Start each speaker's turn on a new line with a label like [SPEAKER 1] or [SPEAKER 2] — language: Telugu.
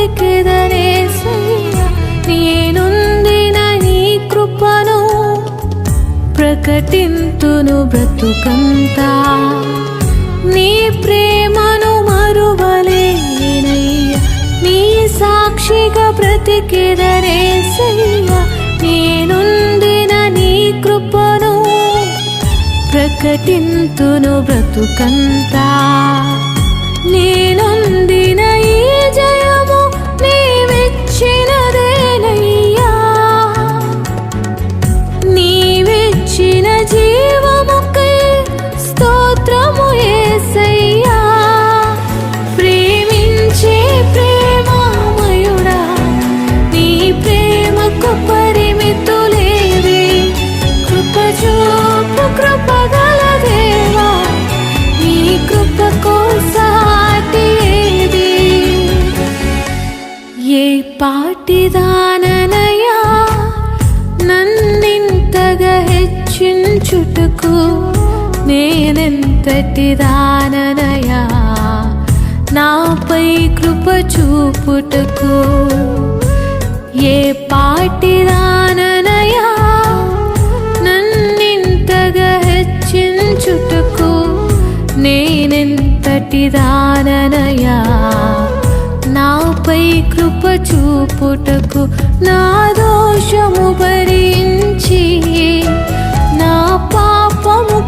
[SPEAKER 1] బ్రతికెదనేసయ్యా నేనొందిన నీ కృపను ప్రకటింతును బ్రతుకంతా నీ ప్రేమను మరువలేనయ్యా నీ సాక్షిగా బ్రతికెదనేసయ్యా నేనొందిన నీ కృపను ప్రకటింతును బ్రతుకంతా నేనొందిన ఈ జయము నీవిచ్చినదేనయ్యా నీవిచ్చిన జీవముకై స్తోత్రము యేసయ్యా ప్రేమించే ప్రేమామయుడా నీ ప్రేమకు పరిమితులేవి కృప చూపు కృపగల దేవా నీ కృపకు సాటి ఏది ఏ పాటిదాననయా నన్నింతగా హెచ్చించుటకు నేనెంతటి దాననయా నాపై కృప చూపుటకు ఏ పాటిదాననయా నన్నింతగా హెచ్చించుటకు నేనెంతటి దాననయా నాపై కృప చూపుటకు నా దోషము భరించి నా పాపము